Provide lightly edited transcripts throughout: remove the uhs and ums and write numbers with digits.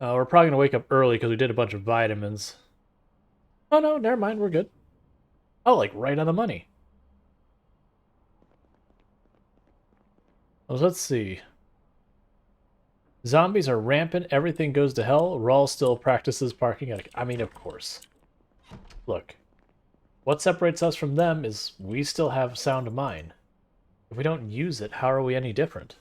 We're probably gonna wake up early because we did a bunch of vitamins. Oh no, never mind, we're good. Oh, like right on the money. Well, let's see. Zombies are rampant, everything goes to hell, Rawl still practices parking. I mean, of course. Look, what separates us from them is we still have sound mind. If we don't use it, how are we any different?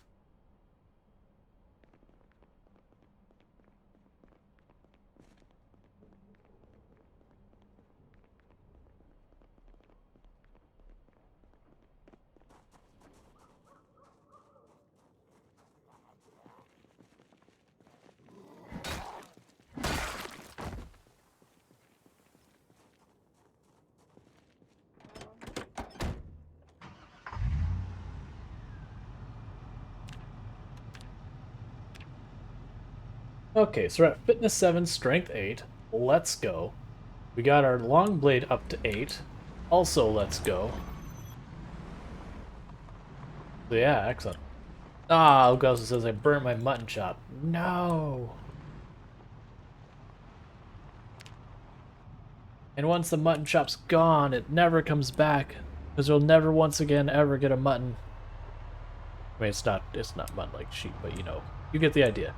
Okay, so we're at fitness 7, strength 8. Let's go. We got our long blade up to 8. Also, let's go. So yeah, excellent. Ah, Gausa says I burnt my mutton chop. No! And once the mutton chop's gone, it never comes back. Because you'll never once again ever get a mutton. I mean, it's not mutton like sheep, but you know, you get the idea.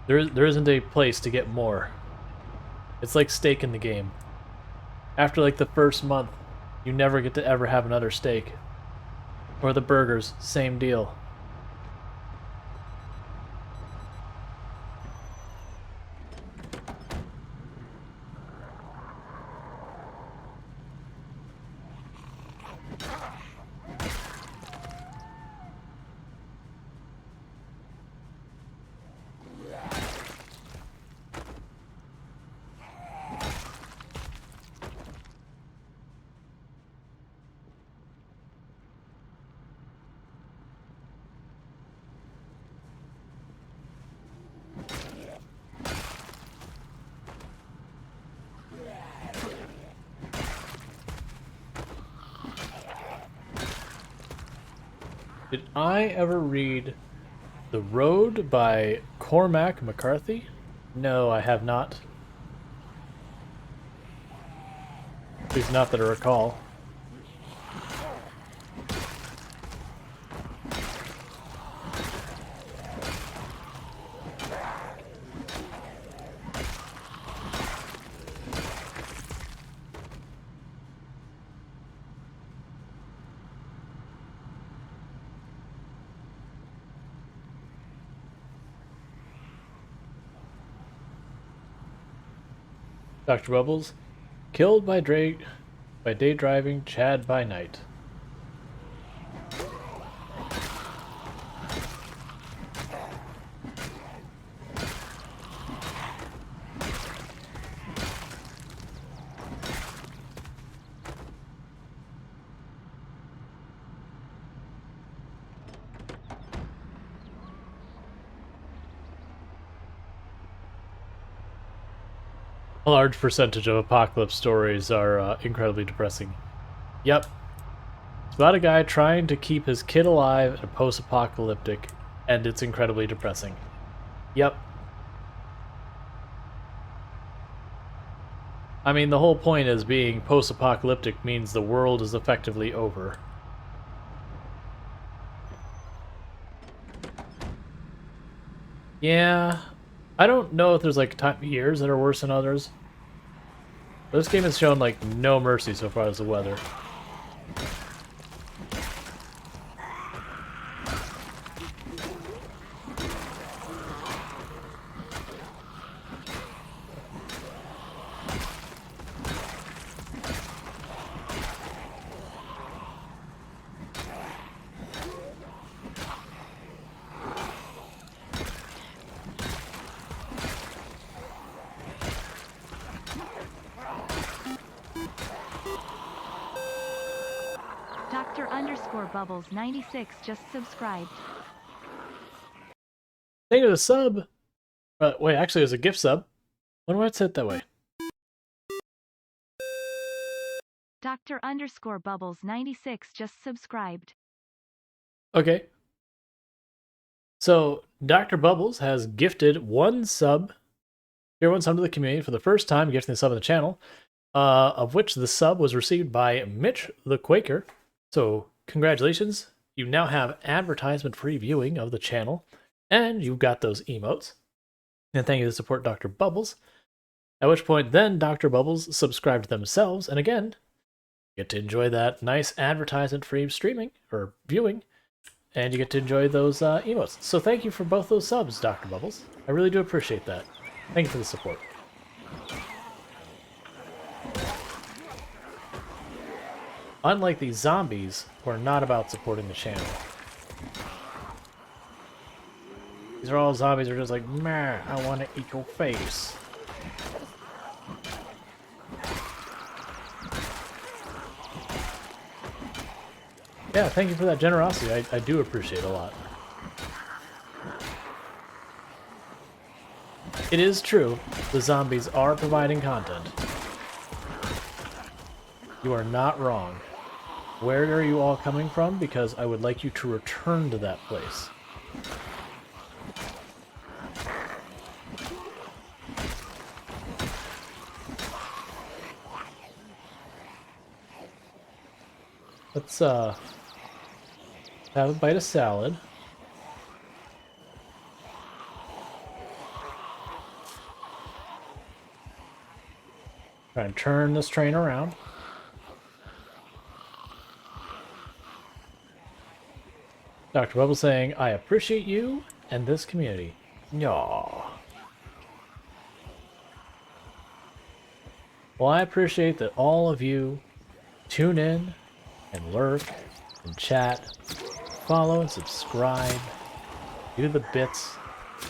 There isn't a place to get more. It's like steak in the game. After like the first month, you never get to ever have another steak. Or the burgers, same deal. Did I ever read The Road by Cormac McCarthy? No, I have not. At least not that I recall. Dr. Bubbles, killed by day driving, Chad by night. A large percentage of apocalypse stories are incredibly depressing. Yep. It's about a guy trying to keep his kid alive in a post-apocalyptic, and it's incredibly depressing. Yep. I mean, the whole point is being post-apocalyptic means the world is effectively over. Yeah. I don't know if there's like years that are worse than others. But this game has shown like no mercy so far as the weather. Dr_Bubbles96 just subscribed. Thank you to the sub. Wait, actually, it was a gift sub. When would it sit that way? Dr_Bubbles96 just subscribed. Okay. So Dr. Bubbles has gifted one sub, tier 1 sub to the community for the first time, gifting the sub on the channel, of which the sub was received by Mitch the Quaker. So, congratulations. You now have advertisement-free viewing of the channel, and you've got those emotes. And thank you to support Dr. Bubbles. At which point, then Dr. Bubbles subscribed themselves, and again, get to enjoy that nice advertisement-free streaming, or viewing, and you get to enjoy those emotes. So thank you for both those subs, Dr. Bubbles. I really do appreciate that. Thank you for the support. Unlike these zombies, who are not about supporting the channel. These are all zombies who are just like, meh, I want to eat your face. Yeah, thank you for that generosity. I do appreciate it a lot. It is true, the zombies are providing content. You are not wrong. Where are you all coming from? Because I would like you to return to that place. Let's have a bite of salad. Try and turn this train around. Dr. Bubble saying, I appreciate you and this community. Yaw. Well, I appreciate that all of you tune in and lurk and chat, follow and subscribe, do the bits,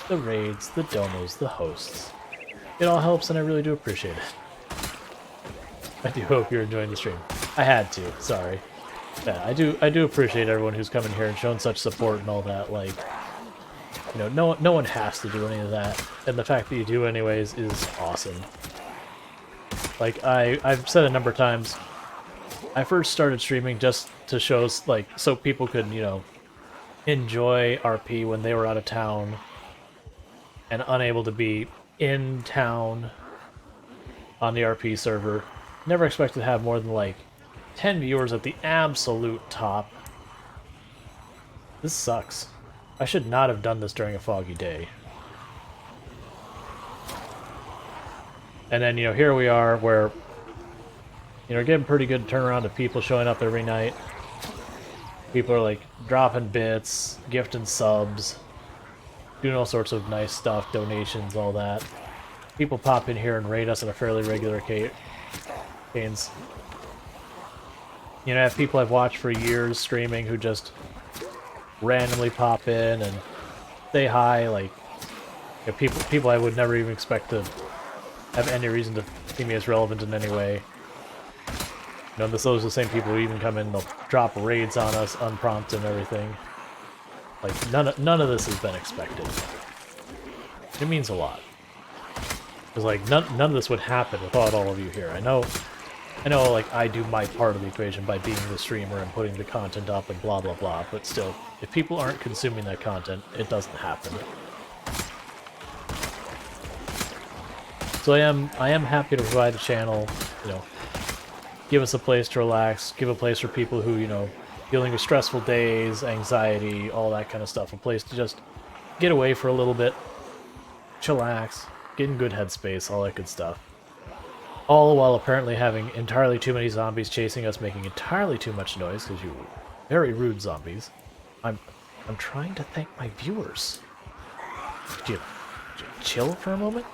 the raids, the domos, the hosts. It all helps and I really do appreciate it. I do hope you're enjoying the stream. I had to, sorry. Yeah, I do appreciate everyone who's coming here and shown such support and all that. Like, you know, no one has to do any of that, and the fact that you do anyways is awesome. Like I've said a number of times, I first started streaming just to show, like, so people could, you know, enjoy RP when they were out of town and unable to be in town on the RP server. Never expected to have more than like 10 viewers at the absolute top. This sucks. I should not have done this during a foggy day. And then, you know, here we are where, you know, getting pretty good turnaround of people showing up every night. People are like dropping bits, gifting subs, doing all sorts of nice stuff, donations, all that. People pop in here and raid us on a fairly regular cadence. You know, I have people I've watched for years streaming who just randomly pop in and say hi, like, you know, people I would never even expect to have any reason to see me as relevant in any way. You know, those are the same people who even come in, they'll drop raids on us unprompted and everything. Like, none of this has been expected. It means a lot. Because, like, none of this would happen without all of you here. I know, like, I do my part of the equation by being the streamer and putting the content up and blah blah blah, but still, if people aren't consuming that content, it doesn't happen. So I am happy to provide a channel, you know, give us a place to relax, give a place for people who, you know, dealing with stressful days, anxiety, all that kind of stuff, a place to just get away for a little bit, chillax, get in good headspace, all that good stuff. All while apparently having entirely too many zombies chasing us, making entirely too much noise, because you very rude zombies. I'm trying to thank my viewers. Do you chill for a moment?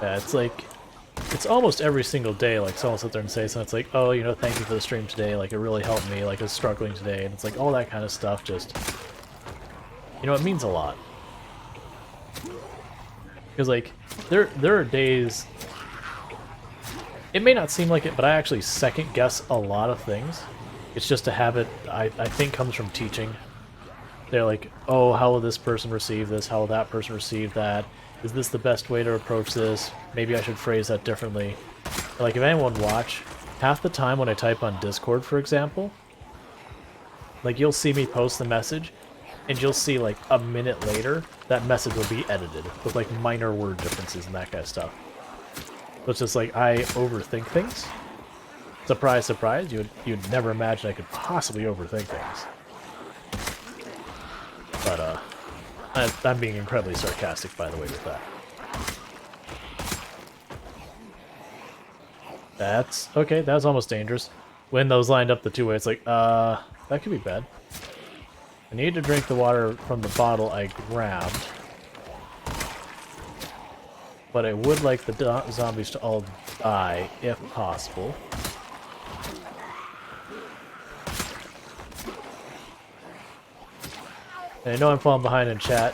Yeah, it's like, it's almost every single day, like, someone will sit there and say something, it's like, oh, you know, thank you for the stream today, like, it really helped me, like, I was struggling today, and it's like, all that kind of stuff just, you know, it means a lot. Because, like, there are days, it may not seem like it, but I actually second-guess a lot of things. It's just a habit I think comes from teaching. They're like, oh, how will this person receive this? How will that person receive that? Is this the best way to approach this? Maybe I should phrase that differently. Like, if anyone watch, half the time when I type on Discord, for example, like, you'll see me post the message, and you'll see, like, a minute later, that message will be edited with, like, minor word differences and that kind of stuff. So it's just like, I overthink things. Surprise, surprise, you'd never imagine I could possibly overthink things. But, I'm being incredibly sarcastic, by the way, with that. That's... okay, that was almost dangerous. When those lined up the two ways, it's like, that could be bad. I need to drink the water from the bottle I grabbed. But I would like the zombies to all die, if possible. And I know I'm falling behind in chat.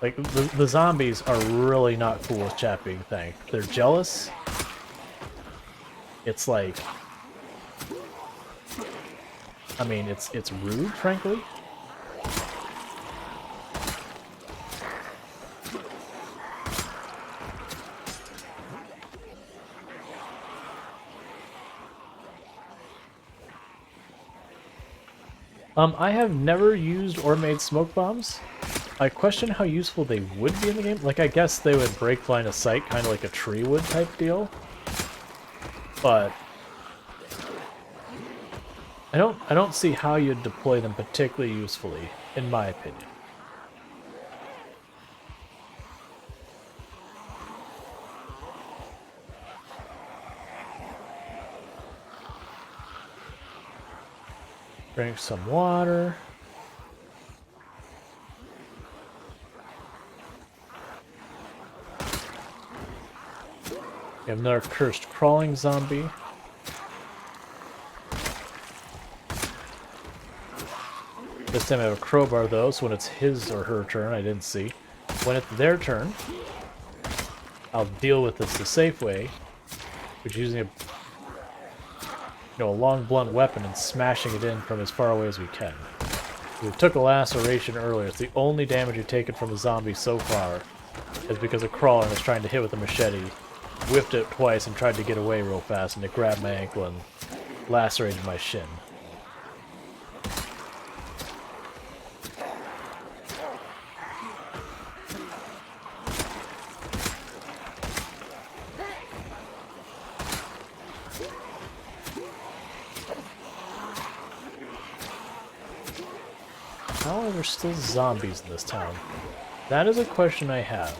Like, the zombies are really not cool with chat being thanked. They're jealous. It's like... I mean, it's rude, frankly. I have never used or made smoke bombs. I question how useful they would be in the game. Like, I guess they would break line of sight, kind of like a tree would type deal. But I don't see how you'd deploy them particularly usefully, in my opinion. Drink some water. We have another cursed crawling zombie. This time I have a crowbar though, so when it's his or her turn, I didn't see. When it's their turn, I'll deal with this the safe way, which is using a long blunt weapon and smashing it in from as far away as we can. We took a laceration earlier. It's the only damage we've taken from a zombie so far is because a crawler was trying to hit with a machete, whiffed it twice and tried to get away real fast, and it grabbed my ankle and lacerated my shin. How are there still zombies in this town? That is a question I have.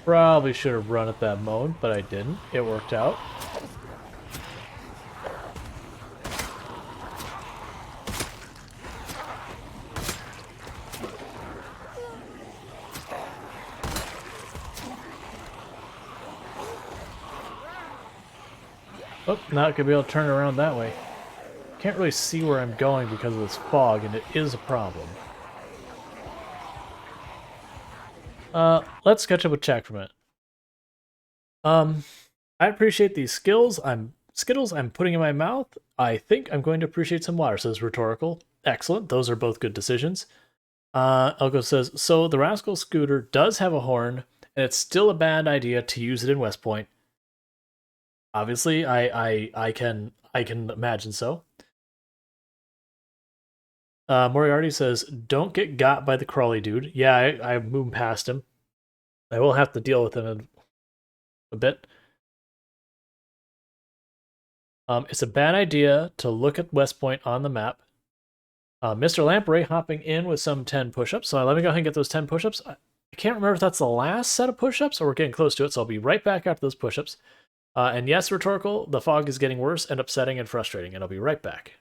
Probably should have run at that moment, but I didn't. It worked out. Oh, not gonna be able to turn around that way. Can't really see where I'm going because of this fog, and it is a problem. Let's catch up with chat for a minute. I appreciate these Skittles I'm putting in my mouth. I think I'm going to appreciate some water, says Rhetorical. Excellent, those are both good decisions. Elko says, so the Rascal Scooter does have a horn, and it's still a bad idea to use it in West Point. Obviously, I can imagine so. Moriarty says, don't get got by the crawly dude. Yeah, I moved past him. I will have to deal with him in a bit. It's a bad idea to look at West Point on the map. Mr. Lamprey hopping in with some 10 push-ups. So let me go ahead and get those 10 push-ups. I can't remember if that's the last set of push-ups or we're getting close to it, so I'll be right back after those push-ups. And yes, Rhetorical, the fog is getting worse and upsetting and frustrating, and I'll be right back.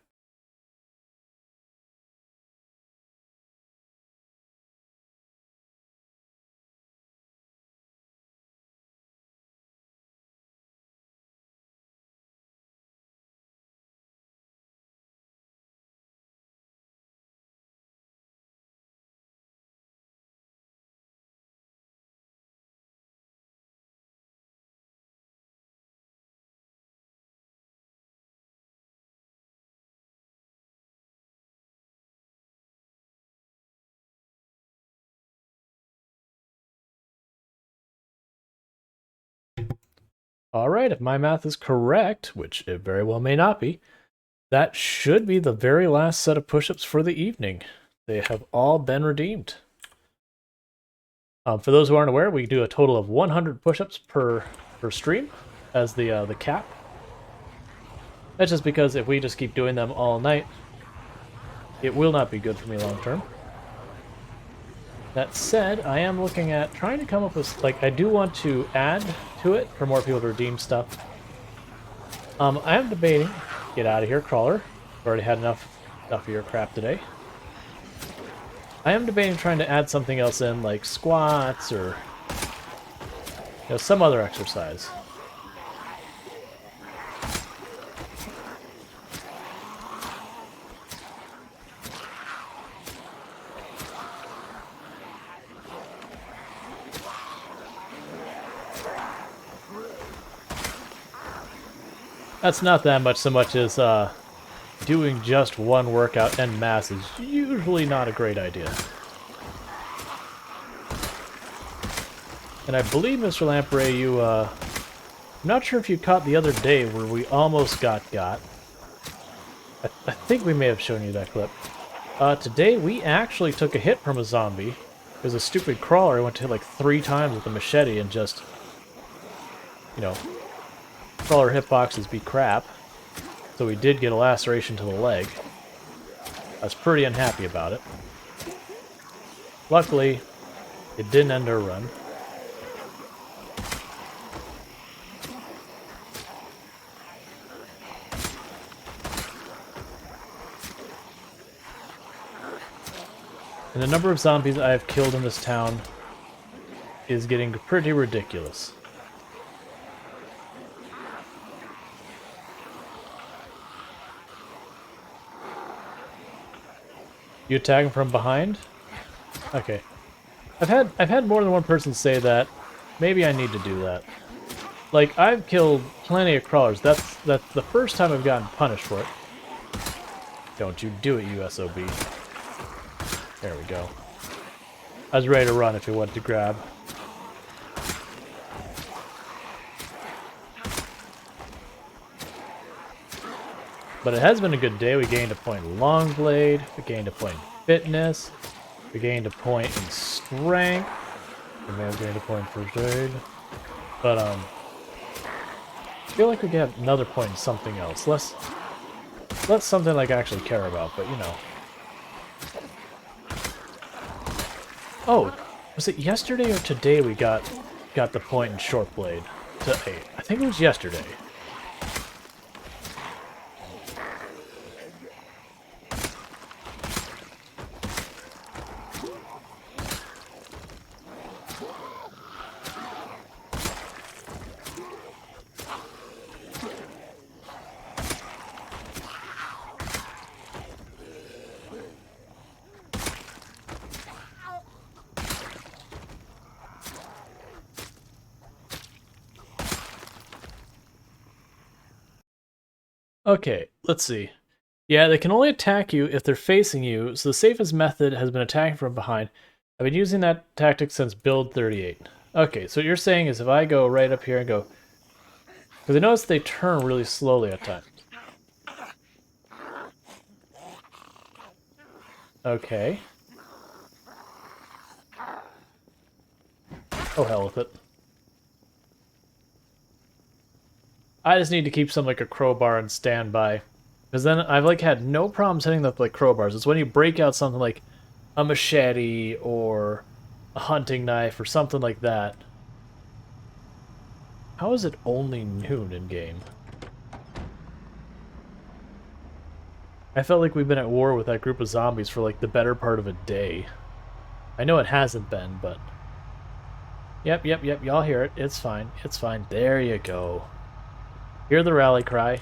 Alright, if my math is correct, which it very well may not be, that should be the very last set of push-ups for the evening. They have all been redeemed. For those who aren't aware, we do a total of 100 push-ups per stream as the cap. That's just because if we just keep doing them all night, it will not be good for me long term. That said, I am looking at trying to come up with, like, I do want to add to it for more people to redeem stuff. I am debating, get out of here, crawler. I've already had enough of your crap today. I am debating trying to add something else in, like squats or some other exercise. That's not that much so much as doing just one workout en masse is usually not a great idea. And I believe, Mr. Lamprey, you, I'm not sure if you caught the other day where we almost got. I think we may have shown you that clip. Today we actually took a hit from a zombie. It was a stupid crawler. I went to hit like 3 times with a machete and just, crawler hitboxes be crap. So we did get a laceration to the leg. I was pretty unhappy about it. Luckily, it didn't end our run. And the number of zombies I have killed in this town is getting pretty ridiculous. You attack him from behind? Okay. I've had more than one person say that. Maybe I need to do that. Like, I've killed plenty of crawlers. That's the first time I've gotten punished for it. Don't you do it, you SOB. There we go. I was ready to run if he went to grab. But it has been a good day. We gained a point in long blade. We gained a point in fitness. We gained a point in strength. We may have gained a point in first aid. But I feel like we could have another point in something else. Less something like I actually care about, but Oh, was it yesterday or today we got the point in short blade to 8? I think it was yesterday. Okay, let's see. Yeah, they can only attack you if they're facing you, so the safest method has been attacking from behind. I've been using that tactic since build 38. Okay, so what you're saying is if I go right up here and go... Because I notice they turn really slowly at times. Okay. Oh, hell with it. I just need to keep something like a crowbar on standby. Because then I've like had no problem setting up like crowbars. It's when you break out something like a machete or a hunting knife or something like that. How is it only noon in game? I felt like we've been at war with that group of zombies for like the better part of a day. I know it hasn't been, but... Yep, y'all hear it. It's fine. It's fine. There you go. Hear the rally cry.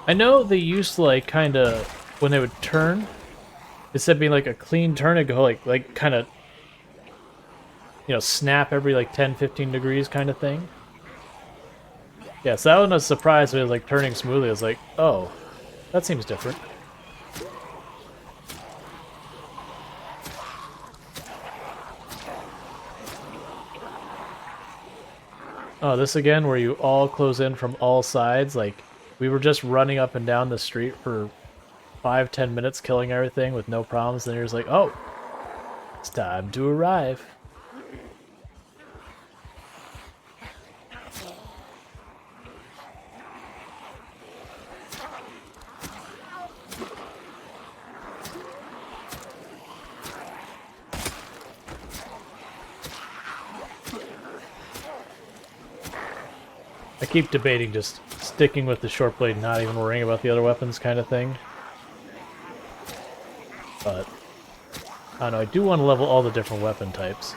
I know they used to, like, kind of, when they would turn, instead of being like a clean turn, it'd go like kind of, you know, snap every like 10, 15 degrees kind of thing. Yeah, so that one was surprised when it was like turning smoothly. I was like, oh, that seems different. Oh, this again, where you all close in from all sides. Like, we were just running up and down the street for 5, 10 minutes, killing everything with no problems. Then you're just like, oh, it's time to arrive. I keep debating just sticking with the short blade, not even worrying about the other weapons kind of thing. But, I don't know, I do want to level all the different weapon types.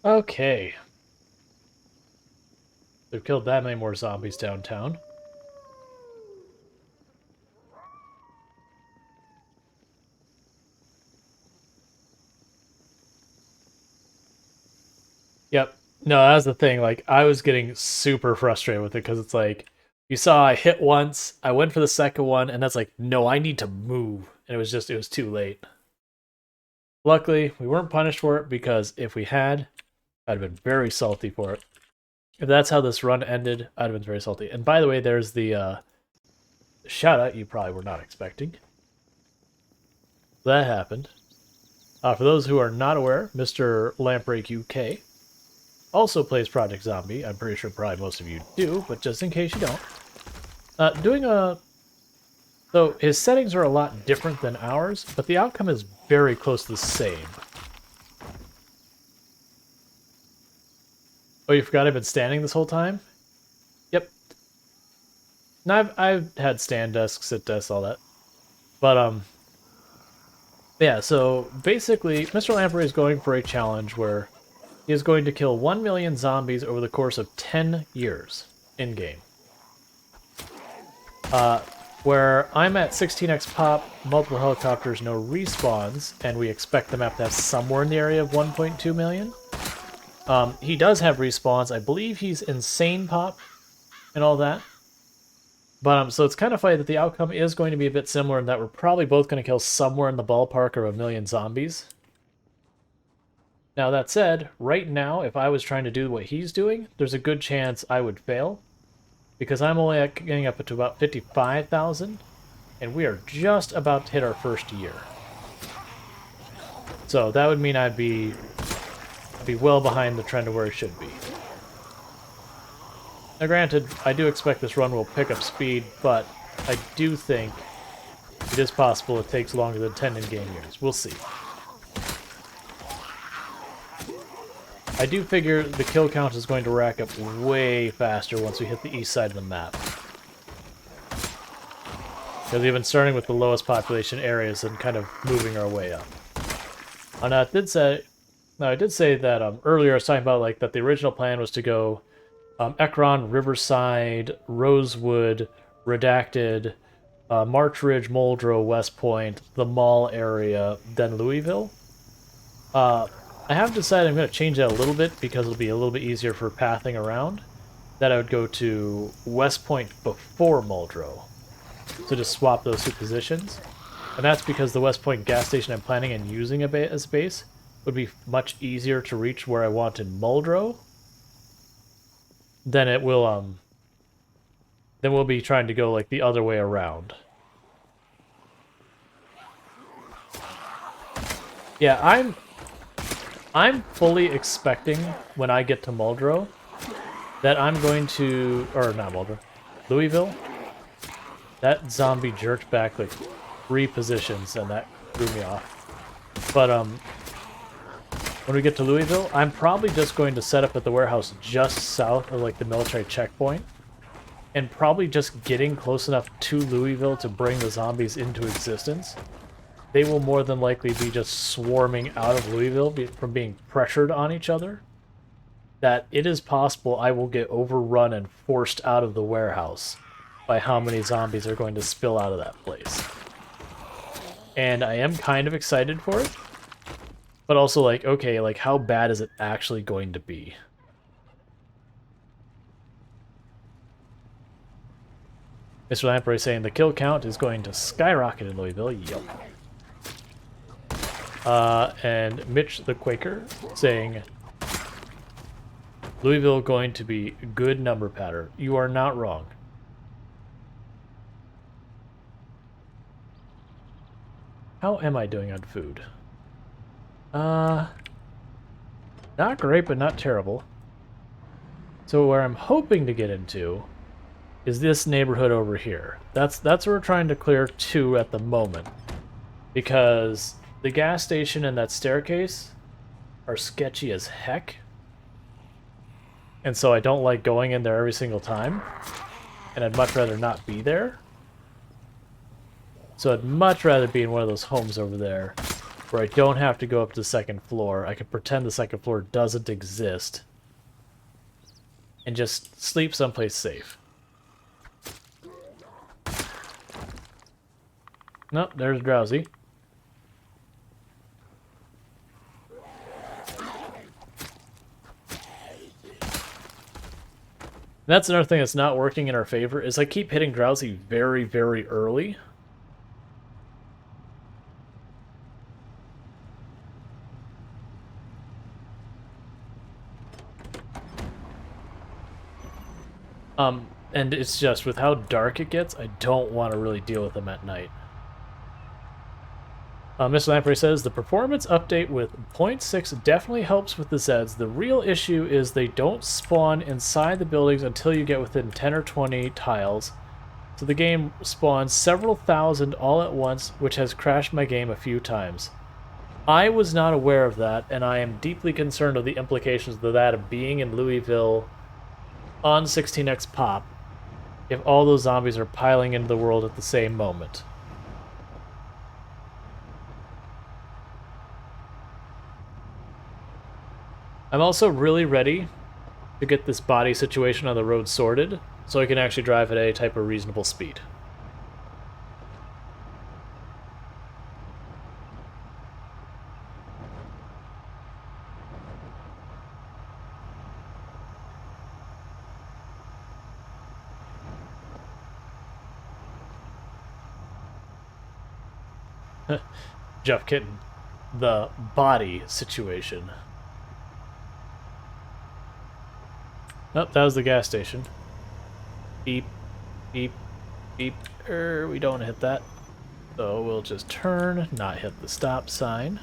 Okay. They've killed that many more zombies downtown. Yep. No, that's the thing. Like, I was getting super frustrated with it because it's like, you saw I hit once, I went for the second one, and that's like, no, I need to move. And it was too late. Luckily, we weren't punished for it because if we had, I'd have been very salty for it. If that's how this run ended, I'd have been very salty. And by the way, there's the shout out you probably were not expecting. That happened. For those who are not aware, Mr. Lampbreak UK also plays Project Zombie. I'm pretty sure probably most of you do, but just in case you don't. So his settings are a lot different than ours, but the outcome is very close to the same. Oh, you forgot I've been standing this whole time? Yep. Now I've had stand desks, sit desks, all that. But yeah, so basically Mr. Lamprey is going for a challenge where he is going to kill 1 million zombies over the course of 10 years in-game. Where I'm at 16x pop, multiple helicopters, no respawns, and we expect the map to have somewhere in the area of 1.2 million. He does have respawns. I believe he's insane pop and all that. But so it's kind of funny that the outcome is going to be a bit similar in that we're probably both going to kill somewhere in the ballpark of 1 million zombies. Now that said, right now, if I was trying to do what he's doing, there's a good chance I would fail. Because I'm only getting up to about 55,000, and we are just about to hit our first year. So that would mean I'd be well behind the trend of where it should be. Now granted, I do expect this run will pick up speed, but I do think it is possible it takes longer than 10 in-game years. We'll see. I do figure the kill count is going to rack up way faster once we hit the east side of the map. Because we've been starting with the lowest population areas and kind of moving our way up. Now, it did say Now, I did say that earlier I was talking about like that the original plan was to go Ekron, Riverside, Rosewood, Redacted, March Ridge, Muldrow, West Point, the Mall area, then Louisville. I have decided I'm going to change that a little bit because it'll be a little bit easier for pathing around. That I would go to West Point before Muldrow. So just swap those two positions. And that's because the West Point gas station I'm planning on using as a base would be much easier to reach where I want in Muldrow than it will, then we'll be trying to go like the other way around. Yeah, I'm fully expecting when I get to Muldrow that I'm going to, or not Muldrow, Louisville. That zombie jerked back like 3 positions, and that threw me off. But when we get to Louisville, I'm probably just going to set up at the warehouse just south of like the military checkpoint, and probably just getting close enough to Louisville to bring the zombies into existence. They will more than likely be just swarming out of Louisville from being pressured on each other. That it is possible I will get overrun and forced out of the warehouse by how many zombies are going to spill out of that place. And I am kind of excited for it, but also like, okay, like how bad is it actually going to be? Mr. Lamprey saying the kill count is going to skyrocket in Louisville. Yup. And Mitch the Quaker saying Louisville going to be good number pattern. You are not wrong. How am I doing on food? Not great, but not terrible. So where I'm hoping to get into is this neighborhood over here. That's where we're trying to clear 2 at the moment. Because the gas station and that staircase are sketchy as heck. And so I don't like going in there every single time. And I'd much rather not be there. So I'd much rather be in one of those homes over there where I don't have to go up to the 2nd floor. I can pretend the 2nd floor doesn't exist and just sleep someplace safe. Nope, there's Drowsy. That's another thing that's not working in our favor, is I keep hitting Drowsy very, very early. And it's just, with how dark it gets, I don't want to really deal with them at night. Mr. Lamprey says, the performance update with 0.6 definitely helps with the Zeds. The real issue is they don't spawn inside the buildings until you get within 10 or 20 tiles. So the game spawns several thousand all at once, which has crashed my game a few times. I was not aware of that, and I am deeply concerned of the implications of that of being in Louisville on 16x pop if all those zombies are piling into the world at the same moment. I'm also really ready to get this body situation on the road sorted so I can actually drive at any type of reasonable speed. Jeff Kitten, the body situation. Oh, that was the gas station. Beep, beep, beep. We don't want to hit that. So we'll just turn, not hit the stop sign.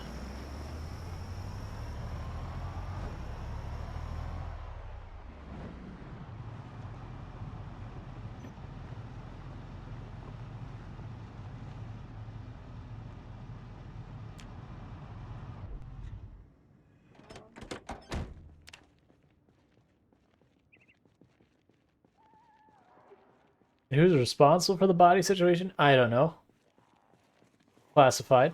Who's responsible for the body situation? I don't know. Classified.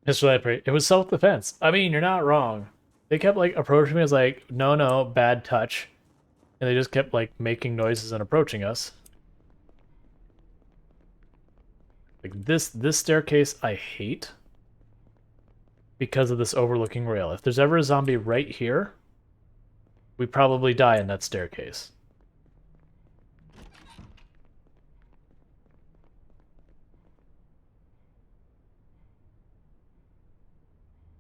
It was self-defense. I mean, you're not wrong. They kept like approaching me as like, no, no, bad touch. And they just kept like making noises and approaching us. Like this staircase I hate because of this overlooking rail. If there's ever a zombie right here, we probably die in that staircase.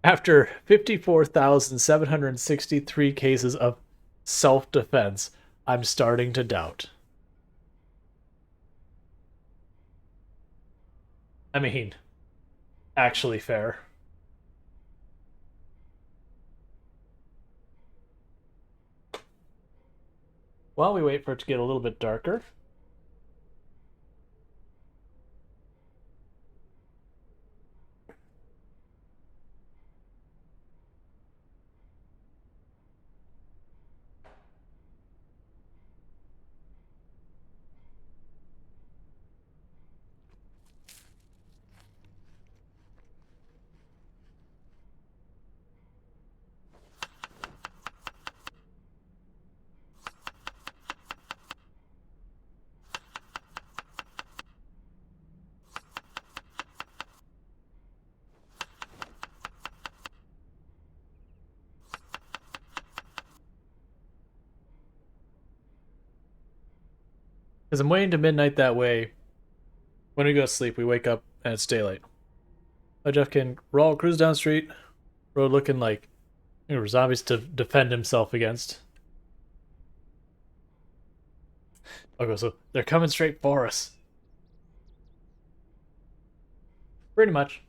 After 54,763 cases of self-defense, I'm starting to doubt. I mean, actually fair. While we wait for it to get a little bit darker, because I'm waiting to midnight that way. When we go to sleep, we wake up and it's daylight. Jeff can roll, cruise down street, road looking like zombies to defend himself against. Okay, so they're coming straight for us. Pretty much.